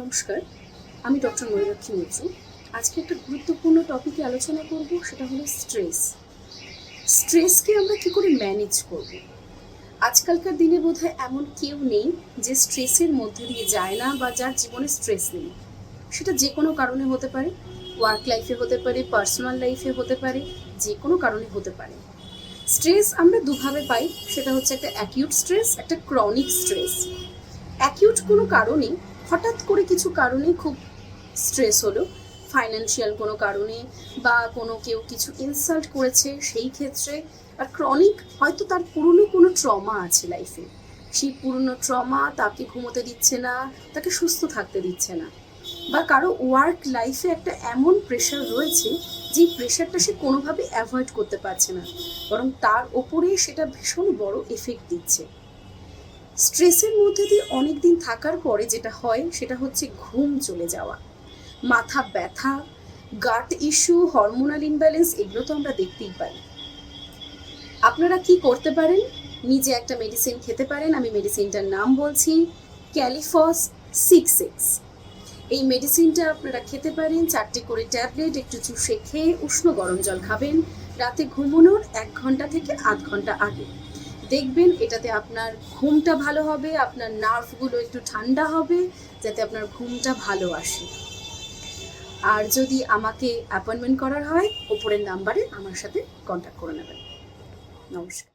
নমস্কার, আমি ডক্টর ময়ূরাক্ষী মিত্র। আজকে একটা গুরুত্বপূর্ণ টপিকে আলোচনা করব, সেটা হলো স্ট্রেস। স্ট্রেসকে আমরা কী করে ম্যানেজ করব? আজকালকার দিনে বোধহয় এমন কেউ নেই যে স্ট্রেসের মধ্যে দিয়ে যায় না বা যার জীবনে স্ট্রেস নেই। সেটা যে কোনো কারণে হতে পারে, ওয়ার্ক লাইফে হতে পারে, পার্সোনাল লাইফে হতে পারে, যে কোনো কারণে হতে পারে। স্ট্রেস আমরা দুভাবে পাই, সেটা হচ্ছে একটা অ্যাকিউট স্ট্রেস, একটা ক্রনিক স্ট্রেস। অ্যাকিউট কোনো কারণে, হঠাৎ করে কিছু কারণে খুব স্ট্রেস হলো, ফাইন্যান্সিয়াল কোনো কারণে বা কোনো কেউ কিছু ইনসাল্ট করেছে সেই ক্ষেত্রে। আর ক্রনিক হয়তো তার পুরনো কোনো ট্রমা আছে লাইফে, সেই পুরনো ট্রমা তাকে ঘুমোতে দিচ্ছে না, তাকে সুস্থ থাকতে দিচ্ছে না। বা কারো ওয়ার্ক লাইফে একটা এমন প্রেশার রয়েছে যেই প্রেশারটা সে কোনোভাবে অ্যাভয়েড করতে পারছে না, বরং তার ওপরে সেটা ভীষণ বড় এফেক্ট দিচ্ছে। স্ট্রেসের মধ্যে দিয়ে অনেক দিন থাকার পরে যেটা হয় সেটা হচ্ছে ঘুম চলে যাওয়া, মাথা ব্যথা, গাট ইস্যু, হরমোনাল ইমব্যালেন্স, এগুলো তো আমরা দেখতেই পাই। আপনারা কি করতে পারেন? নিজে একটা মেডিসিন খেতে পারেন। আমি মেডিসিনটার নাম বলছি, ক্যালিফস 6X। এই মেডিসিনটা আপনারা খেতে পারেন 4টে করে ট্যাবলেট, একটু চুষে খেয়ে উষ্ণ গরম জল খাবেন রাতে ঘুমানোর 1 ঘন্টা থেকে আধ ঘন্টা আগে। দেখবেন এটাতে আপনার ঘুমটা ভালো হবে, আপনার নার্ভগুলো একটু ঠান্ডা হবে, যাতে আপনার ঘুমটা ভালো আসে। আর যদি আমাকে অ্যাপয়েন্টমেন্ট করার হয়, ওপরের নাম্বারে আমার সাথে কন্ট্যাক্ট করে নেবেন। নমস্কার।